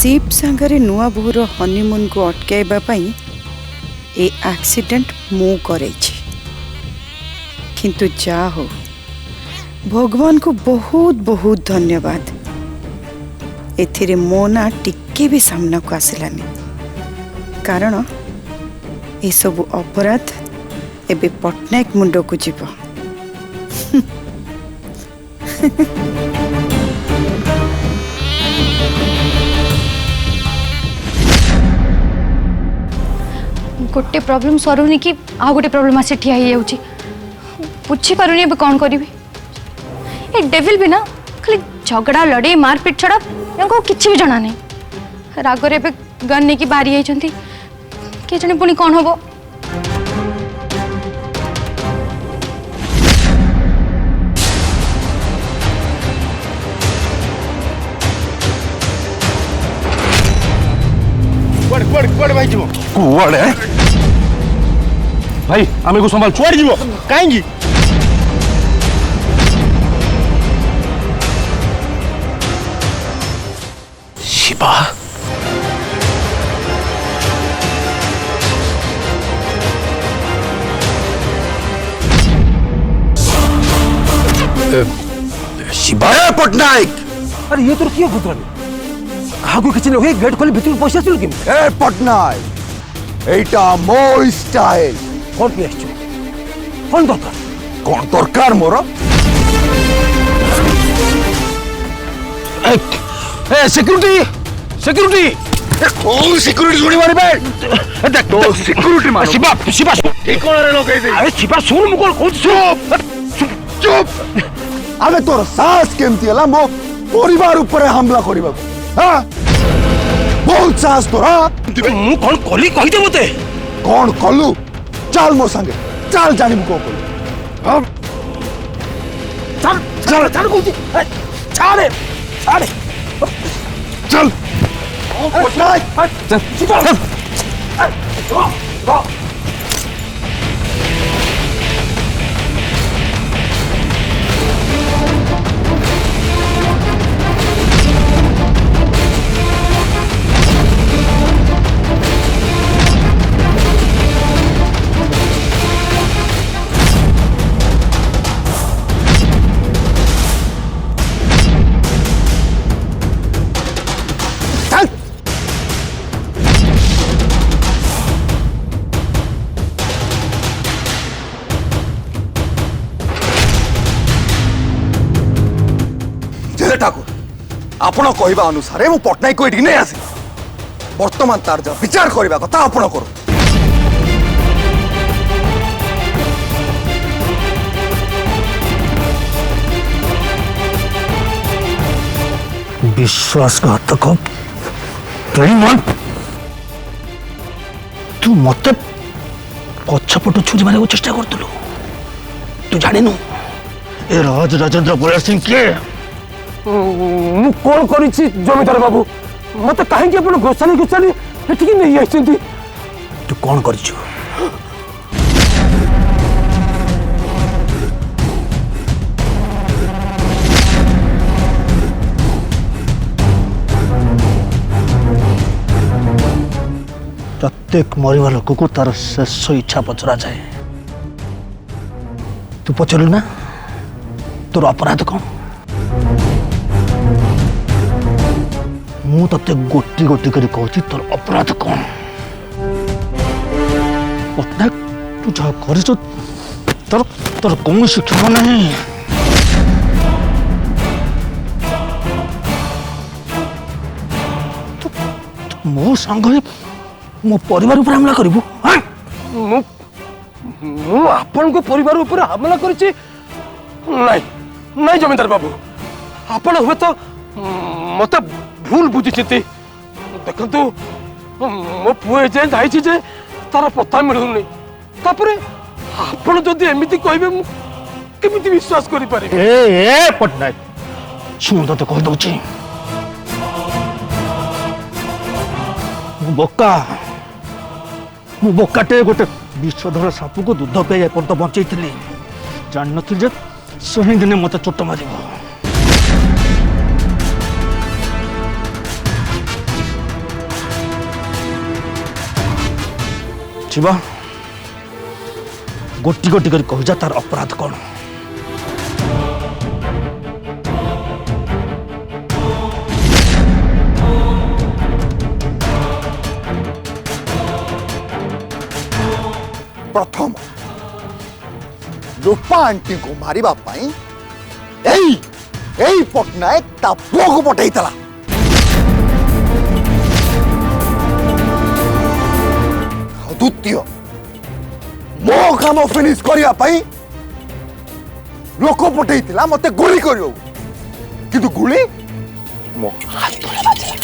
सीप सांगरे नुआ Bohr honeymoon को अटकाइबा पई ए एक्सीडेंट मु करैछि किंतु जा हो भगवान को बहुत बहुत धन्यवाद एथिरे मो ना टिके भी सामना को आसिलानी कारण ए सब अपराध एबे पटनायक मुंड को जीव गोटे प्रॉब्लम सरुनी कि आ गोटे प्रॉब्लम आसे ठिया ही जाउची पूछी पारुनी अब कौन करी ए डेविल भी ना खाली झगड़ा लड़े मारपीट छड़ा इनको किछि भी जाना नहीं रागरे पे गन नहीं कि बारी आई चंती के जने पुनी कौन होबो कुआड़े भाई जीवो कुआड़े भाई आमे को संभाल कुआड़े जीवो काहेंगी शिवा शिवा पटनायक अरे ये तो कियो गुतरानी आगु किछि न होई गेट खोली भितर पैसा चल कि ए पटनायक एटा मो स्टाइल कोन पेस्ट कोन दरकार मोर ए सिक्योरिटी कौन सिक्योरिटी सुनी मारी बे देख तो सिक्योरिटी मार शिवा ठिकाना रे लोग दे अरे शिवा सुन मु कोन चुप अबे तोर साहस केमती हला मो परिवार ऊपर हमला करबा हां बहुत साहस तोरा मु कोन कली कहि दे मते कौन कलु चल मो संगे चल जानी मु को अब चल कोची छाड़े चल चल ठाकुर आपण कहवा अनुसार मु पटनायक को नहीं आसे वर्तमान तार जा विचार करने कथा आपण करो विश्वासघातक तू मत पछपट छुरी मारे चेष्टा करतलु तू जानिनु ए राज राजेंद्र बलियार सिंह के कौन कर जमीदार बाबू मत कहीं गोसानी नहीं आई तू कौन कर प्रत्येक मरवा लोक को तार शेष इच्छा पचरा जाए तू पचरु ना तोर अपराध कौन मु ते गोटी गोटी कर कहती तोर अपराध कौन पटनायक तू जहाँ कर तोर तोर कौन शिक्षा नहीं मो संग मो परिवार ऊपर हमला करिवु हां मु आपन को परिवार ऊपर हमला करछि नहीं नहीं जमींदार बाबू आपण हुए तो मते भूल बुझिछिति देखंतु मो पुए जे जाइछि जे तार पता मिलुनी तापरे आपण जदी एमिति कहबे मु केमिति विश्वास करि पारिबे ए पटनायक शुण तो कह दउछि मु बोकाटे गोटे विषधर साप को दूध पे पर्यंत बंचई जान नी जे सही दिन मत चोट मार शिवा गोटी गोटी कर कह जा तार अपराध कौन प्रथम रूपा आंटी को मारिबा पाई एई पटनायक ता पुओ को पठेइतला द्वितीय मो काम फिनिश करिया पाई लोक पठेइतला मते गुली करियो किंतु गुली मो हाथ तले बाजला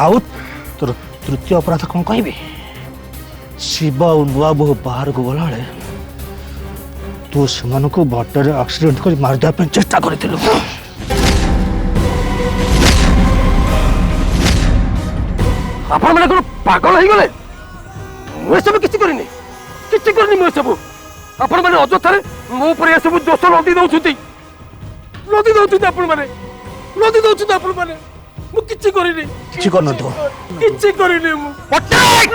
आउट तोर तृतीय अपराध कौन कह शिवा और नुआ बोह बाहर को गला तू से बाटर एक्सीडेंट कर मारदेवा चेष्टा कर आपण माने कोन पागल होई गले मु सब किछि करनी मु सब आपण माने अजथारे मो पर सब दोष लदी दउछुती आपण माने मु किछि करिनी किछि करन तो किछि करिनी मु पटनायक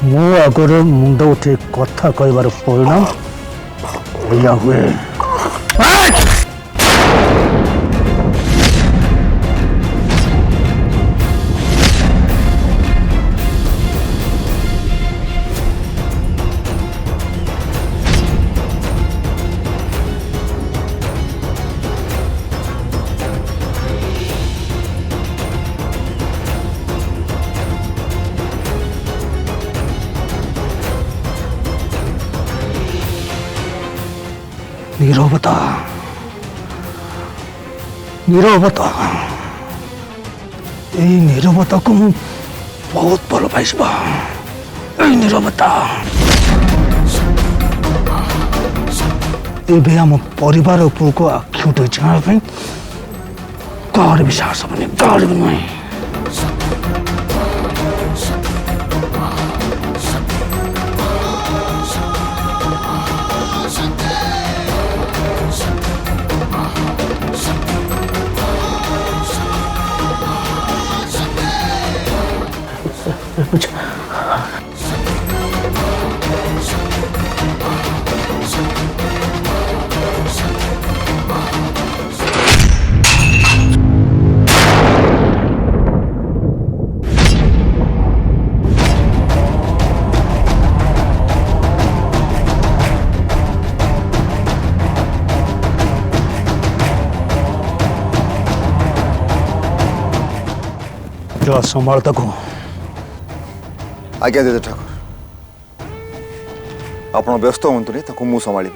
मो आगर मुंड उठे कथा कहबार परिणाम या हुए नीरवता यही नीरवता को मु बहुत भल पाइबा नीरवता एबे आम परिवार उपर को आखि उठे जाना कहार भी साहस बने कहार भी नहीं संभाल तक आज्ञा दे ठाकुर आपण व्यस्त हूँ ताको मु संभाली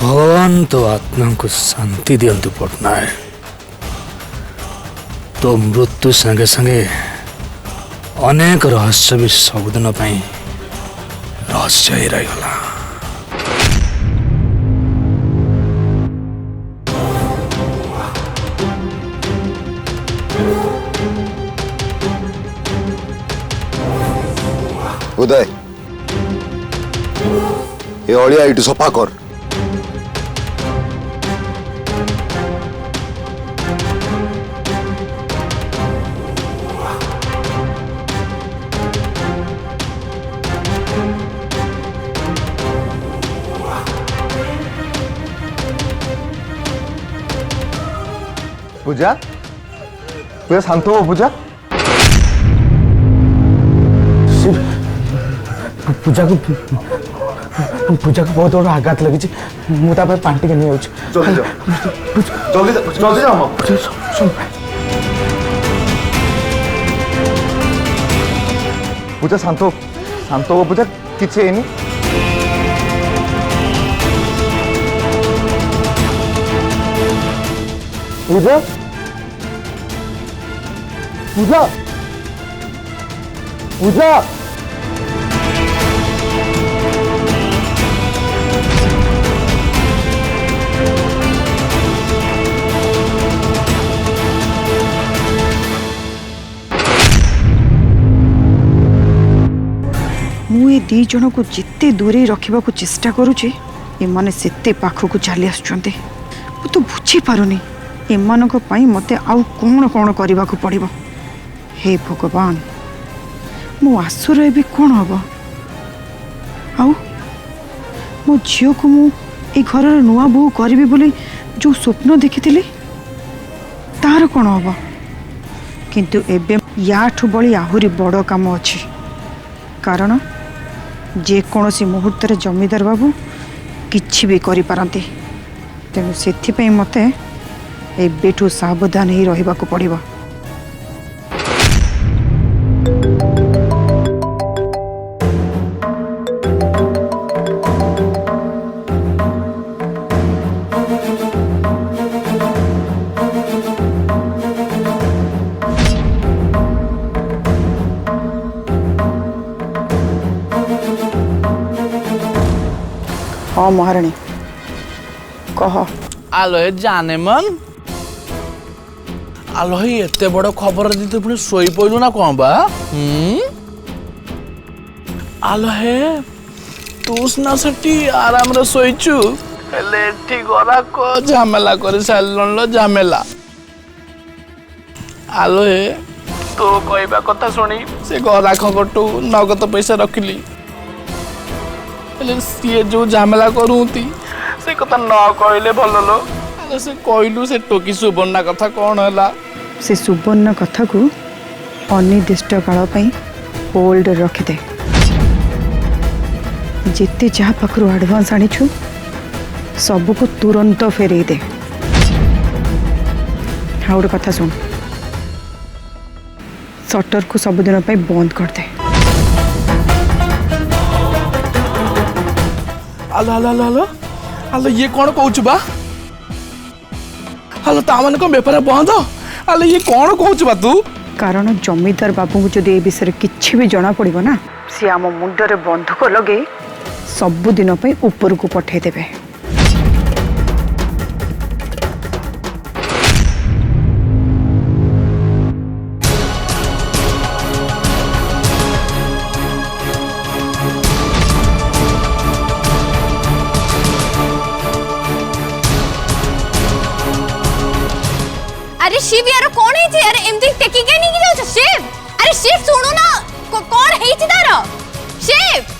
भगवान तो आत्मा को शांति दियंतु पटनायक तो मृत्यु संगे संगे अनेक रहस्य भी सबुदिन रहस्य ही रहीगला उदय ये अलिया ये सफा कर। पूजा पूजा शांत हो पूजा। पूजा को बहुत बड़ा आघात लगी मुझे पानी टे नहीं जल्दी जाओ जल्दी जल्दी जाओ पूजा शांत हो पूजा किसी है नहीं। पूजा पूजा पूजा मु ए दी जन को जिते दूरे रखा चेष्टा करुचे एमाने सेते पाखक चली आसुचंते मु तो बुझी पारुनी एमानक पई मते आउ कौन कौन करने को पड़िबो। हे भगवान मो आसुर ए कौन हम आउ मो झील को मु ए घर नुआ बोह करी बोली जो स्वप्न देखी तार कौन हम किंतु एबे याठू बड़ी आहुरी बड़ काम अच्छी कारण जेकोसी मुहूर्त जमीदार बाबू किछि भी करि पारंती तेणु से मते एबेठू सावधान ही रहिबा को पड़िबो। हाँ महारानी कह। आलो हे जाने मन आलो हे एते बड़ खबर दी तो पुणी सोई पइलु ना कौन बा। आलो हे तू ना सटी आराम रे सोईचु हेले एठी गरा को झमेला कर सालन लो झमेला। आलो हे तो कहबा कथा सुनी से गरा खटू नगद पैसा रखिली सी जो झमेला करूती से कथा न कहले भल लो से कहलु से टोकी सुवर्णा कथा कौन है से सुवर्ण कथा को अनिर्दिष्ट काल होल्ड रखिदे जिते जहाँ पाखु आडभांस आनीछु सबको तुरंत फेरई दे। हाँ गोटे कथा शुण सटर को सबुदिन बंद कर दे। आलो आलो आलो आलो आलो ये कौन कहूच बा आलो ता मन को बेपार बंद आलो ये कौन कहूच बा तू कारण जमीदार बाबू को जदि ए विषय किछि भी जना पड़िबो ना सी आम मुंडरे बंधुक लगे सबुदिन ऊपर को पठे देबे। अरे शिव यार कौन है जे अरे एमती टेकी के नहीं जाऊ शिव अरे शिव सुनो ना कौन है जे तारो शिव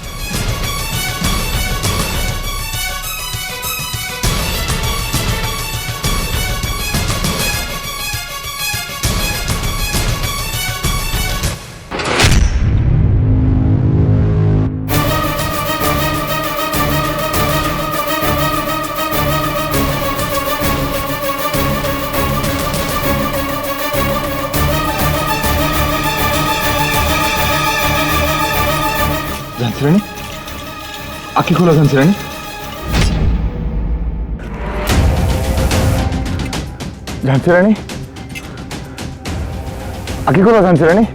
झांसी रानी आखि खोला झांसी रानी झांसी रानी आखि खोला झांसी रानी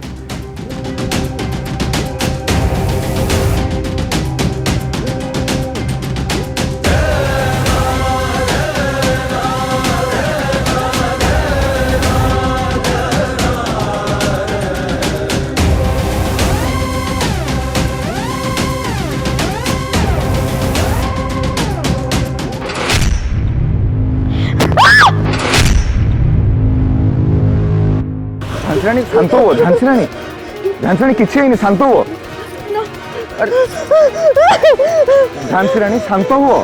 झांसी रानी शांत हो झांसी रानी किसी नहीं शांत हो झांसी रानी शांत हो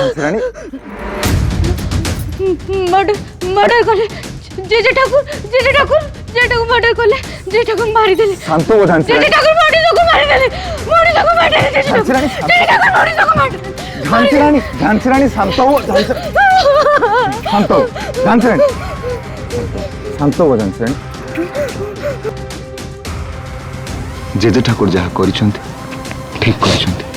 झांसी रानी मर्डर कले जे ठाकुर मर्डर कले जे ठाकुर मारी देले शांत हो झांसी जे ठाकुर मारी देले झांसी रानी झांसी रानी शांत हो शांत हो झांसी रानी शांत हो झांसी रानी जेजे ठाकुर जहाँ करिसंती ठीक करिसंती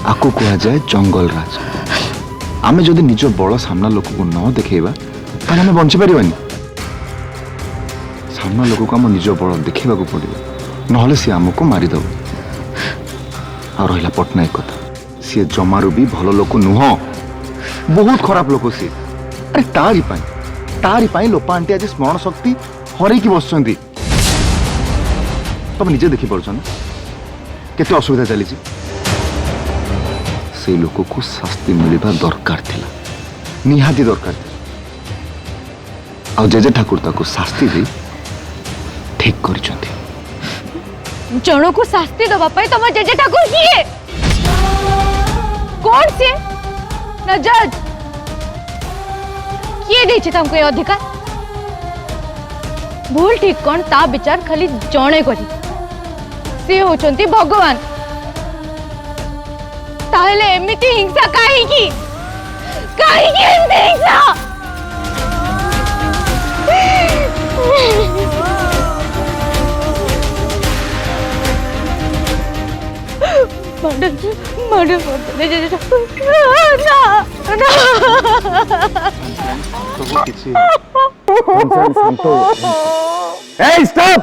आकु कहा जाए जंगल राज आमे जदि निज बड़ सामना लोक को न देखा ताले आमे बंची पारिबानी सामना लोक को आम निज बड़ देखा पड़ो नहले सी आमको मारिदेव आ रहा पट्टनायक कथा सी जमारू भी भल लोक नुह बहुत खराब लोक सी अरे तारी लोपा आंटी आज स्मरण शक्ति हरैकी बसुँच तुम निजे देखी पार्छ केते असुविधा चली से लोक को शास्ति मिलवा दरकार थिला निहाती दरकार आ जेजे ठाकुर ताको शास्ति दे ठीक करिसंती जणो को शास्ति दबा पाई तम जेजे ठाकुर किए कौन से ना जज किए देछि तुमको ये अधिकार भूल ठीक कौन ता विचार खाली जणे करी से होचंती भगवान ताहले एमिति हिंसा काहे की एमिति हिंसा मर्डर स्टॉप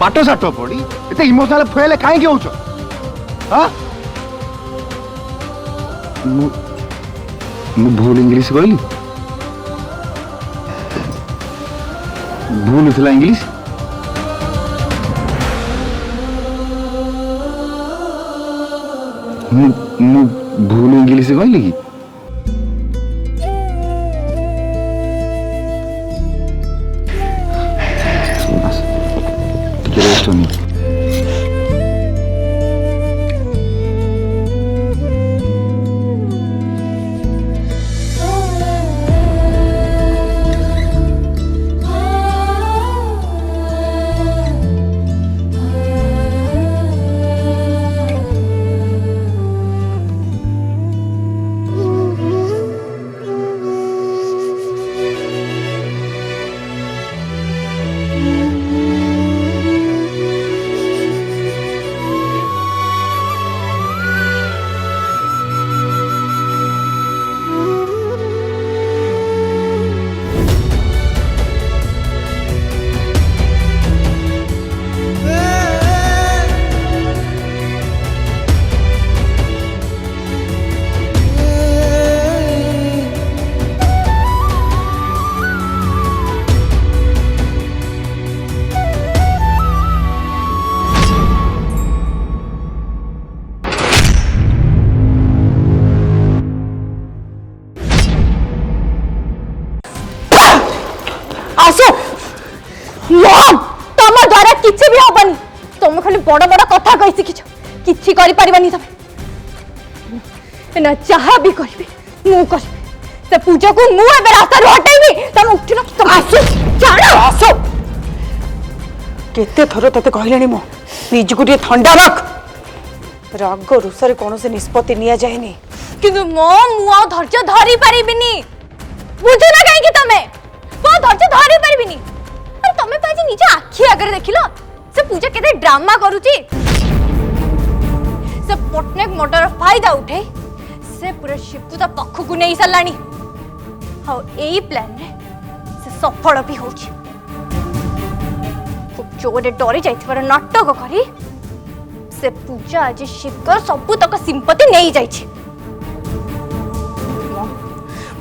पाटो साटो पड़ी एते इमोशनल फुएले काहे के होछ हां मु भूल इंग्लिश कहली भूल थला इंग्लिश मु भूल इंग्लिश कहली कि रेस्ट होनी आसो लॉर्ड तम द्वारा किछि भी होबनी तुम खाली बड़ बड़ कथा कहि सिखिछ किछि करि परिबानी तमे ना चाहा भी करबे मु करबे से पूजा को मु एबे रास्ता रो हटाइबी तम उठिनो तुम आसो जानो आसो केते थरो तते कहलेनी मो निज को टे ठंडा रख राग रुसरे कोन से निष्पत्ति निया जायनी किंतु मो मु धैर्य धरि परिबिनी बुझो ना काहे कि तमे मो धैर्य धरि परिबिनी अरे तमे पाजी निज आखी आगे देखिलो से पूजा केते ड्रामा करूची से पटनेक मोटर फायदा उठे से पूरा शिवपुता पक्ष को नहीं सलानी हाउ एई प्लान रे से सफल भी होची खूब जोरे डरी जाइथिबार नाटक करी से पूजा आज शिवकर सबु तक सिंपति नहीं जाइछि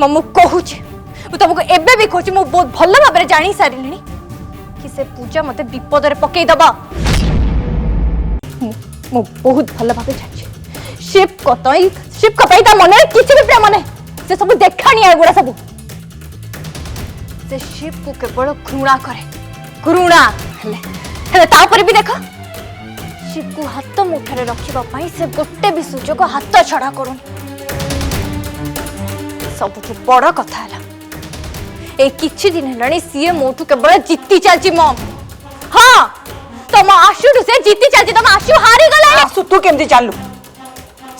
मु कहूछि मु तुमको एबे भी कहूछि मु बहुत भल भाबरे जानि सारिलिनी कि से पूजा मते विपद रे पकई दबा मु बहुत भल भाबे जानि शिव को पैदा मन रे किछि भी प्रेम नै से सब देखानी है गुड़ा सब से शिव को केवल घृणा करे घृणा हेले तापर भी देखा शिव को हाथ मुठरे रखिबा पई से गोटे भी सुजोग हाथ छड़ा करूनी सबुठु बड़ कथा है ए किछि दिन हेलानी सीए मोठु केवल जीती चलची मम हां तम आशु से जीती चलची तम आशु हारी गला आसु तू केमती चालू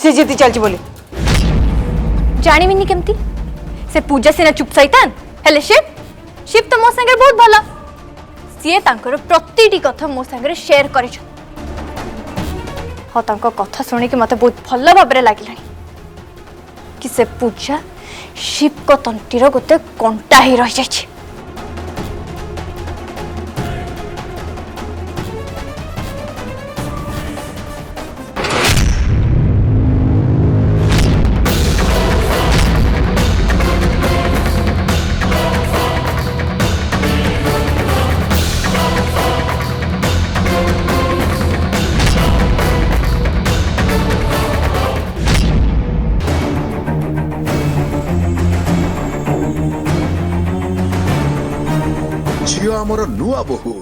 से जीती चलची बोली जानी मिनी केमती से पूजा सिना चुप सैतान हेले शिव तो मो संगे बहुत भला सीए तांकर प्रतिटी कथा मो संगे शेयर करिछ हाँ तांको कथा सुनी कि मते बहुत भल भाबरे लागिलानी कि से पूजा शिव को तंटीर गोटे कंटा ही रही जाइछि ଝିଅ ଆମର ନୂଆ ବୋହୂ